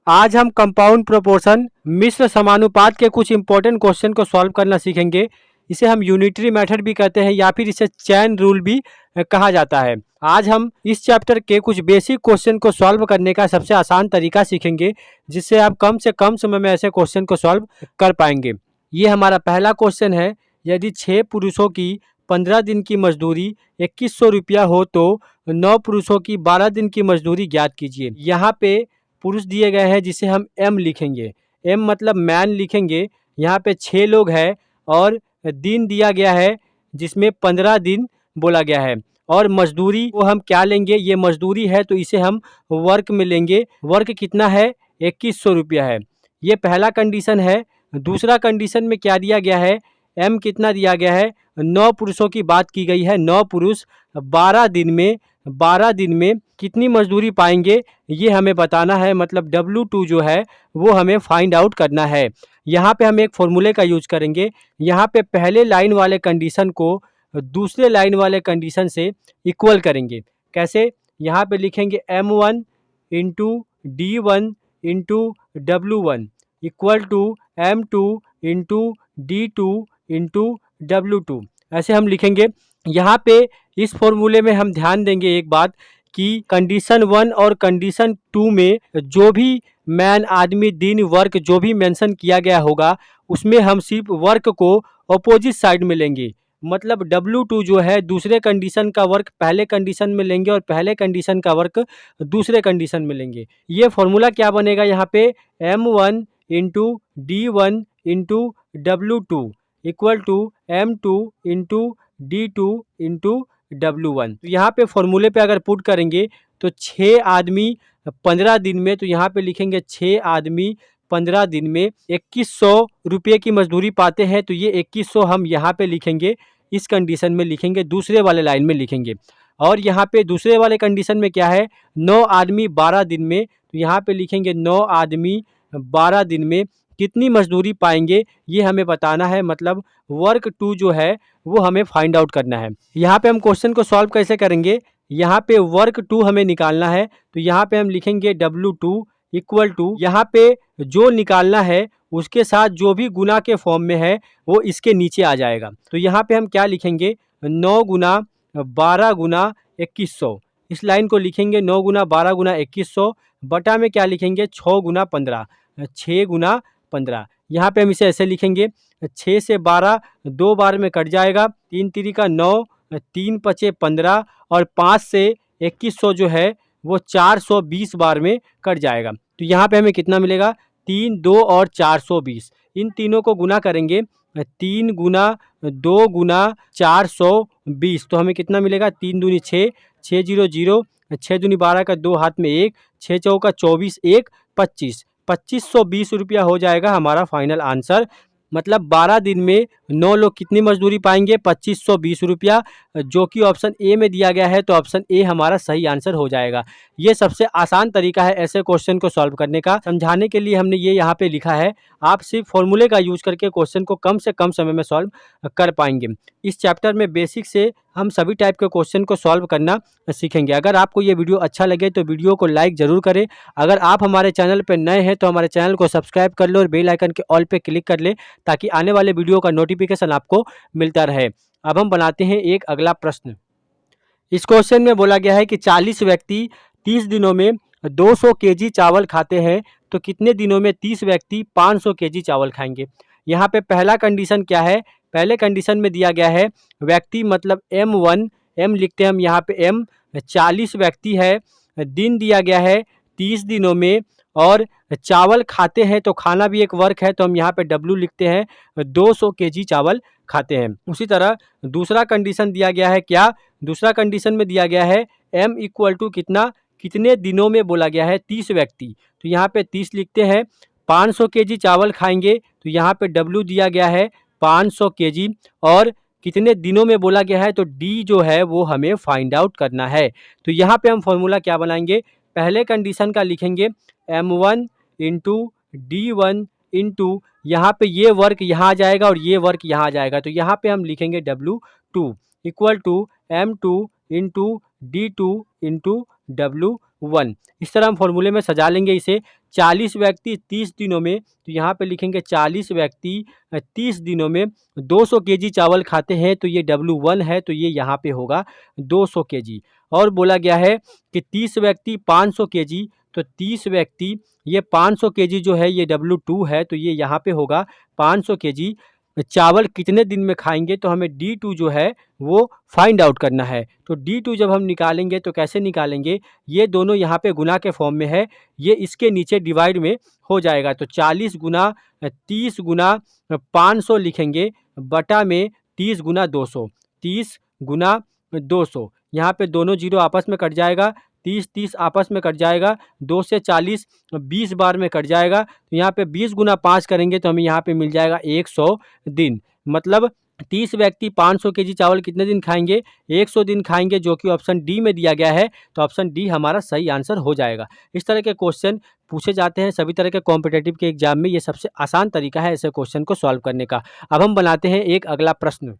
आज हम compound proportion मिश्र समानुपात के कुछ इंपॉर्टेंट क्वेश्चन को सॉल्व करना सीखेंगे। इसे हम यूनिटरी मेथड भी कहते हैं या फिर इसे चैन रूल भी कहा जाता है। आज हम इस चैप्टर के कुछ बेसिक क्वेश्चन को सॉल्व करने का सबसे आसान तरीका सीखेंगे, जिससे आप कम से कम समय में ऐसे क्वेश्चन को सॉल्व कर पाएंगे। ये हमारा पहला क्वेश्चन है। यदि 6 पुरुषों की 15 दिन की मजदूरी 2100 रुपया हो तो 9 पुरुषों की 12 दिन की मजदूरी ज्ञात कीजिए। यहाँ पे पुरुष दिए गए हैं जिसे हम एम लिखेंगे। एम मतलब मैन लिखेंगे। यहाँ पे 6 लोग हैं और दिन दिया गया है जिसमें 15 दिन बोला गया है। और मजदूरी को हम क्या लेंगे, ये मजदूरी है तो इसे हम वर्क में लेंगे। वर्क कितना है, 2100 रुपया है। ये पहला कंडीशन है। दूसरा कंडीशन में क्या दिया गया है, एम कितना दिया गया है, 9 पुरुषों की बात की गई है। 9 पुरुष 12 दिन में कितनी मजदूरी पाएंगे ये हमें बताना है। मतलब W2 जो है वो हमें फाइंड आउट करना है। यहाँ पे हम एक फॉर्मूले का यूज करेंगे। यहाँ पे पहले लाइन वाले कंडीशन को दूसरे लाइन वाले कंडीशन से इक्वल करेंगे। कैसे, यहाँ पे लिखेंगे M1 into D1 into W1 equal to M2 into D2 into W2। ऐसे हम लिखेंगे। यहाँ पे इस फॉर्मूले में हम ध्यान देंगे एक बात कि कंडीशन 1 और कंडीशन 2 में जो भी मैन, आदमी, दिन, वर्क जो भी मेंशन किया गया होगा उसमें हम सिर्फ वर्क को अपोजिट साइड में लेंगे। मतलब W2 जो है दूसरे कंडीशन का वर्क पहले कंडीशन में लेंगे और पहले कंडीशन का वर्क दूसरे कंडीशन में लेंगे। ये फॉर्मूला क्या बनेगा, यहाँ पे M1 into D1 into W2 equal to M2 into D2 into W1। तो यहाँ पे फॉर्मूले पे अगर पुट करेंगे तो 6 आदमी 15 दिन में, तो यहाँ पे लिखेंगे 6 आदमी 15 दिन में 2100 रुपये की मजदूरी पाते हैं। तो ये 2100 हम यहाँ पे लिखेंगे, इस कंडीशन में लिखेंगे, दूसरे वाले लाइन में लिखेंगे। और यहाँ पे दूसरे वाले कंडीशन में क्या है, 9 आदमी 12 दिन में, तो यहाँ पे लिखेंगे 9 आदमी 12 दिन में कितनी मजदूरी पाएंगे ये हमें बताना है। मतलब वर्क 2 जो है वो हमें फाइंड आउट करना है। यहाँ पे हम क्वेश्चन को सॉल्व कैसे करेंगे, यहाँ पे वर्क 2 हमें निकालना है। तो यहाँ पे हम लिखेंगे W2 इक्वल टू, यहाँ पे जो निकालना है उसके साथ जो भी गुना के फॉर्म में है वो इसके नीचे आ जाएगा। तो यहाँ पे हम क्या लिखेंगे, 9 गुना 12 गुना 2100। इस लाइन को लिखेंगे 9 गुना 12 गुना 2100 बटा में क्या लिखेंगे, 6 गुना 15, 6 गुना 15। यहाँ पे हम इसे ऐसे लिखेंगे, 6 से 12 2 बार में कट जाएगा, 3 तिरी का 9, 3 पचे 15 और 5 से 2100 जो है वो 420 बार में कट जाएगा। तो यहाँ पे हमें कितना मिलेगा, 3, 2 और 420। इन तीनों को गुना करेंगे, 3 गुना 2 गुना 420, तो हमें कितना मिलेगा, 3 दूनी 6, 6 जीरो जीरो, 6 दूनी 12 का 2 हाथ में 1, 6 चौका 24, 1 25, 2520 रुपया हो जाएगा हमारा फाइनल आंसर। मतलब 12 दिन में 9 लोग कितनी मजदूरी पाएंगे, 2520 रुपया, जो कि ऑप्शन ए में दिया गया है। तो ऑप्शन ए हमारा सही आंसर हो जाएगा। ये सबसे आसान तरीका है ऐसे क्वेश्चन को सॉल्व करने का। समझाने के लिए हमने ये यहाँ पे लिखा है। आप सिर्फ फॉर्मूले का यूज करके क्वेश्चन को कम से कम समय में सॉल्व कर पाएंगे। इस चैप्टर में बेसिक से हम सभी टाइप के क्वेश्चन को सॉल्व करना सीखेंगे। अगर आपको ये वीडियो अच्छा लगे तो वीडियो को लाइक ज़रूर करें। अगर आप हमारे चैनल पर नए हैं तो हमारे चैनल को सब्सक्राइब कर लो और बेल आइकन के ऑल पे क्लिक कर ले, ताकि आने वाले वीडियो का नोटिफिकेशन आपको मिलता रहे। अब हम बनाते हैं एक अगला प्रश्न। इस क्वेश्चन में बोला गया है कि 40 व्यक्ति 30 दिनों में 200 केजी चावल खाते हैं, तो कितने दिनों में 30 व्यक्ति 500 केजी चावल खाएंगे। यहाँ पे पहला कंडीशन क्या है, पहले कंडीशन में दिया गया है व्यक्ति मतलब M1, M लिखते हैं हम यहाँ पे M, 40 व्यक्ति है, दिन दिया गया है 30 दिनों में, और चावल खाते हैं तो खाना भी एक वर्क है, तो हम यहाँ पे W लिखते हैं, 200 केजी चावल खाते हैं। उसी तरह दूसरा कंडीशन दिया गया है क्या, दूसरा कंडीशन में दिया गया है M इक्वल टू कितना, कितने दिनों में बोला गया है, 30 व्यक्ति, तो यहाँ पे 30 लिखते हैं। 500 केजी चावल खाएंगे, तो यहाँ पे W दिया गया है 500 केजी, और कितने दिनों में बोला गया है, तो D जो है वो हमें फाइंड आउट करना है। तो यहाँ पे हम फॉर्मूला क्या बनाएंगे, पहले कंडीशन का लिखेंगे M1 इंटू D1 इंटू, यहाँ पे ये वर्क यहाँ आ जाएगा और ये वर्क यहाँ आ जाएगा, तो यहाँ पे हम लिखेंगे W2 equal to M2 into D2 into W1। इस तरह हम फॉर्मूले में सजा लेंगे इसे। 40 व्यक्ति 30 दिनों में, तो यहाँ पे लिखेंगे 40 व्यक्ति 30 दिनों में 200 केजी चावल खाते हैं, तो ये W1 है, तो ये यहाँ पे होगा 200 केजी। और बोला गया है कि 30 व्यक्ति 500 केजी, तो 30 व्यक्ति ये 500 केजी जो है ये W2 है, तो ये यहाँ पे होगा 500 केजी। चावल कितने दिन में खाएंगे, तो हमें D2 जो है वो फाइंड आउट करना है। तो D2 जब हम निकालेंगे तो कैसे निकालेंगे, ये दोनों यहाँ पे गुना के फॉर्म में है, ये इसके नीचे डिवाइड में हो जाएगा। तो 40 गुना 30 गुना 500 लिखेंगे, बटा में 30 गुना 200, 30 गुना 200, यहाँ पे दोनों जीरो आपस में कट जाएगा, 30 आपस में कट जाएगा, 2 से 40 20 बार में कट जाएगा। तो यहाँ पे 20 गुना 5 करेंगे तो हमें यहाँ पे मिल जाएगा 100 दिन। मतलब 30 व्यक्ति 500 केजी चावल कितने दिन खाएंगे, 100 दिन खाएंगे, जो कि ऑप्शन डी में दिया गया है। तो ऑप्शन डी हमारा सही आंसर हो जाएगा। इस तरह के क्वेश्चन पूछे जाते हैं सभी तरह के कॉम्पिटेटिव के एग्जाम में, ये सबसे आसान तरीका है ऐसे क्वेश्चन को सॉल्व करने का। अब हम बनाते हैं एक अगला प्रश्न।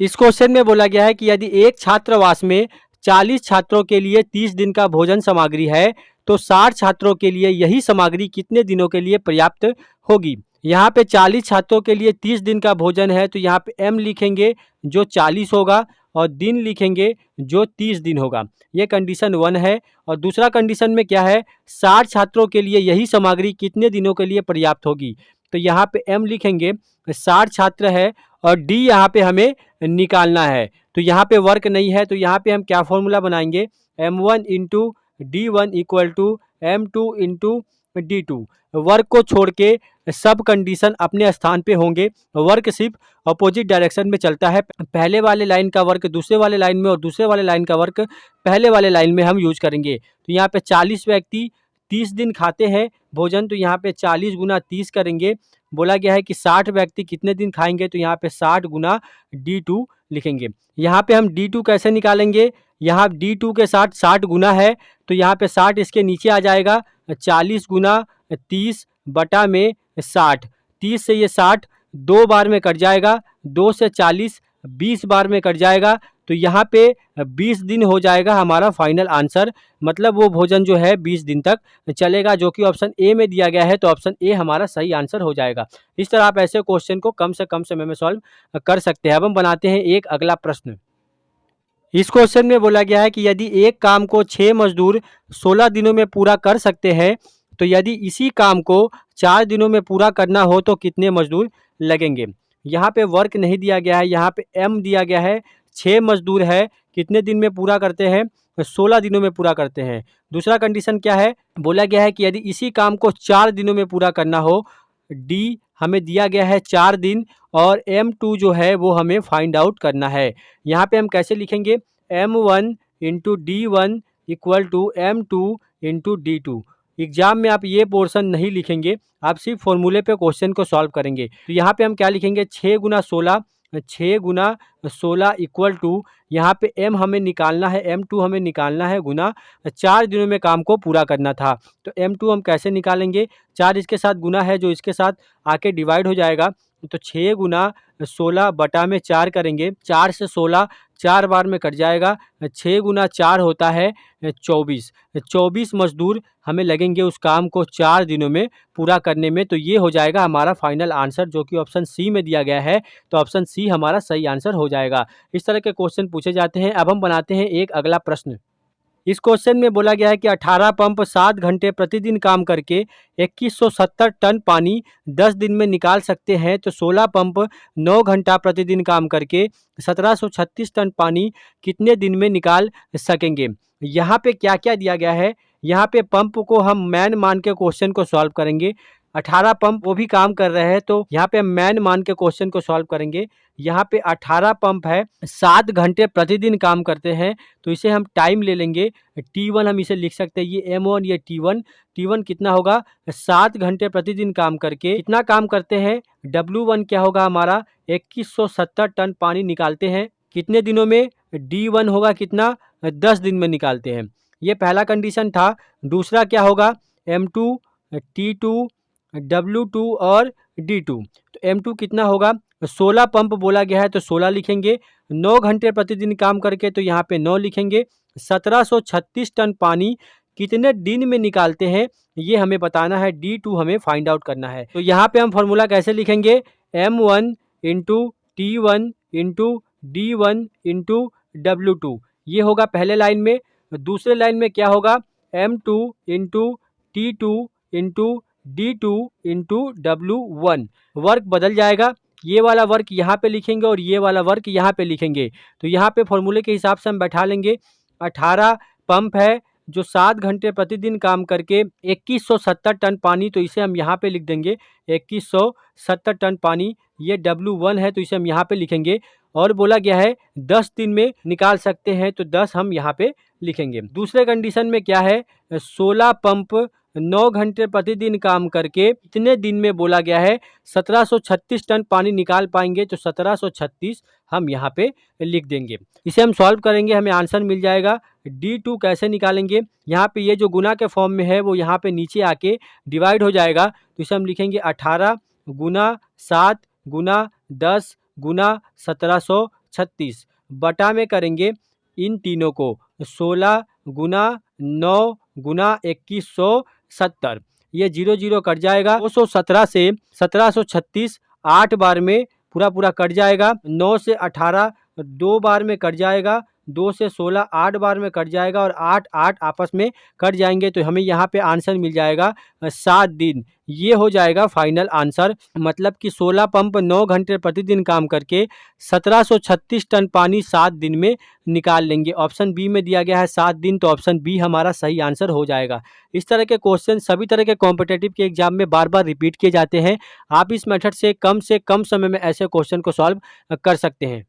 इस क्वेश्चन में बोला गया है कि यदि एक छात्रावास में 40 छात्रों के लिए 30 दिन का भोजन सामग्री है, तो 60 छात्रों के लिए यही सामग्री कितने दिनों के लिए पर्याप्त होगी। यहाँ पे 40 छात्रों के लिए 30 दिन का भोजन है, तो यहाँ पे m लिखेंगे जो 40 होगा और दिन लिखेंगे जो 30 दिन होगा। ये कंडीशन 1 है। और दूसरा कंडीशन में क्या है, 60 छात्रों के लिए यही सामग्री कितने दिनों के लिए पर्याप्त होगी। तो यहाँ पे m लिखेंगे, 60 छात्र है, और d यहाँ पे हमें निकालना है। तो यहाँ पे वर्क नहीं है, तो यहाँ पे हम क्या फॉर्मूला बनाएंगे, m1 into D1 equal to m2 into D2। Work को छोड़ के सब कंडीशन अपने स्थान पे होंगे, वर्क सिर्फ अपोजिट डायरेक्शन में चलता है। पहले वाले लाइन का वर्क दूसरे वाले लाइन में और दूसरे वाले लाइन का वर्क पहले वाले लाइन में हम यूज करेंगे। तो यहाँ पे 40 व्यक्ति 30 दिन खाते हैं भोजन, तो यहाँ पे 40 गुना 30 करेंगे। बोला गया है कि 60 व्यक्ति कितने दिन खाएंगे, तो यहाँ पे 60 गुना D2 लिखेंगे। यहाँ पे हम D2 कैसे निकालेंगे, यहाँ D2 के साथ 60 गुना है, तो यहाँ पे 60 इसके नीचे आ जाएगा, 40 गुना 30 बटा में 60, 30 से ये 60 2 बार में कट जाएगा, 2 से 40 20 बार में कट जाएगा। तो यहाँ पे 20 दिन हो जाएगा हमारा फाइनल आंसर। मतलब वो भोजन जो है 20 दिन तक चलेगा, जो कि ऑप्शन ए में दिया गया है। तो ऑप्शन ए हमारा सही आंसर हो जाएगा। इस तरह आप ऐसे क्वेश्चन को कम से कम समय में सॉल्व कर सकते हैं। अब हम बनाते हैं एक अगला प्रश्न। इस क्वेश्चन में बोला गया है कि यदि एक काम को 6 मजदूर 16 दिनों में पूरा कर सकते हैं, तो यदि इसी काम को 4 दिनों में पूरा करना हो तो कितने मजदूर लगेंगे। यहाँ पे वर्क नहीं दिया गया है, यहाँ पे m दिया गया है। 6 मजदूर है, कितने दिन में पूरा करते हैं, 16 दिनों में पूरा करते हैं। दूसरा कंडीशन क्या है, बोला गया है कि यदि इसी काम को 4 दिनों में पूरा करना हो, d हमें दिया गया है 4 दिन, और m2 जो है वो हमें फाइंड आउट करना है। यहाँ पे हम कैसे लिखेंगे, m1 into D1 equal to m2 into D2। Exam में आप ये पोर्शन नहीं लिखेंगे, आप सिर्फ फॉर्मूले पे क्वेश्चन को सॉल्व करेंगे। तो यहाँ पे हम क्या लिखेंगे, 6 गुना 16, 6 गुना 16 इक्वल टू, यहाँ पे m हमें निकालना है, m2 हमें निकालना है, गुना 4 दिनों में काम को पूरा करना था। तो m2 हम कैसे निकालेंगे, 4 इसके साथ गुना है जो इसके साथ आके डिवाइड हो जाएगा। तो 6 गुना 16 बटा में 4 करेंगे, 4 से 16 4 बार में कट जाएगा, 6 गुना 4 होता है 24। 24 मजदूर हमें लगेंगे उस काम को 4 दिनों में पूरा करने में। तो ये हो जाएगा हमारा फाइनल आंसर, जो कि ऑप्शन सी में दिया गया है। तो ऑप्शन सी हमारा सही आंसर हो जाएगा। इस तरह के क्वेश्चन पूछे जाते हैं। अब हम बनाते हैं एक अगला प्रश्न। इस क्वेश्चन में बोला गया है कि 18 पंप 7 घंटे प्रतिदिन काम करके 2170 टन पानी 10 दिन में निकाल सकते हैं, तो 16 पंप 9 घंटा प्रतिदिन काम करके 1736 टन पानी कितने दिन में निकाल सकेंगे। यहाँ पे क्या क्या दिया गया है, यहाँ पे पंप को हम मैन मान के क्वेश्चन को सॉल्व करेंगे। 18 पंप वो भी काम कर रहे हैं, तो यहाँ पे हम मैन मान के क्वेश्चन को सॉल्व करेंगे। यहाँ पे 18 पंप है, 7 घंटे प्रतिदिन काम करते हैं, तो इसे हम टाइम ले लेंगे। T1 हम इसे लिख सकते हैं, ये M1 ये T1 कितना होगा, 7 घंटे प्रतिदिन काम करके कितना काम करते हैं। W1 क्या होगा हमारा, 2170 टन पानी निकालते हैं कितने दिनों में। D1 होगा कितना, 10 दिन में निकालते हैं। ये पहला कंडीशन था। दूसरा क्या होगा, M2 T2 W2 और D2। तो M2 कितना होगा, 16 पंप बोला गया है तो 16 लिखेंगे। 9 घंटे प्रतिदिन काम करके तो यहाँ पे 9 लिखेंगे। 1736 टन पानी कितने दिन में निकालते हैं ये हमें बताना है, D2 हमें फाइंड आउट करना है। तो यहाँ पे हम फॉर्मूला कैसे लिखेंगे, M1 into T1 into D1 into W2, ये होगा पहले लाइन में। दूसरे लाइन में क्या होगा, M2 into T2 into D2 into W1। Work बदल जाएगा, ये वाला वर्क यहाँ पे लिखेंगे और ये वाला वर्क यहाँ पे लिखेंगे। तो यहाँ पे फॉर्मूले के हिसाब से हम बैठा लेंगे। 18 पंप है जो 7 घंटे प्रतिदिन काम करके 2170 टन पानी, तो इसे हम यहाँ पे लिख देंगे 2170 टन पानी। ये W1 है तो इसे हम यहाँ पे लिखेंगे। और बोला गया है 10 दिन में निकाल सकते हैं, तो 10 हम यहाँ पे लिखेंगे। दूसरे कंडीशन में क्या है, 16 पंप 9 घंटे प्रतिदिन काम करके इतने दिन में बोला गया है 1736 टन पानी निकाल पाएंगे, तो 1736 हम यहाँ पे लिख देंगे। इसे हम सॉल्व करेंगे, हमें आंसर मिल जाएगा। D2 कैसे निकालेंगे, यहाँ पे ये जो गुना के फॉर्म में है वो यहाँ पे नीचे आके डिवाइड हो जाएगा, तो इसे हम लिखेंगे 18 गुना 7 गुना 10 गुना 1736, बटा में करेंगे इन तीनों को 16 गुना 9 गुना 2170, ये 0 0 कट जाएगा। 217 से 1736 8 बार में पूरा कट जाएगा। 9 से 18 2 बार में कट जाएगा। 2 से 16 8 बार में कट जाएगा और 8 8 आपस में कट जाएंगे, तो हमें यहाँ पे आंसर मिल जाएगा 7 दिन। ये हो जाएगा फाइनल आंसर, मतलब कि 16 पंप 9 घंटे प्रतिदिन काम करके 1736 टन पानी 7 दिन में निकाल लेंगे। ऑप्शन बी में दिया गया है 7 दिन, तो ऑप्शन बी हमारा सही आंसर हो जाएगा। इस तरह के क्वेश्चन सभी तरह के कॉम्पिटिटिव के एग्जाम में बार बार रिपीट किए जाते हैं। आप इस मेथड से कम समय में ऐसे क्वेश्चन को सॉल्व कर सकते हैं।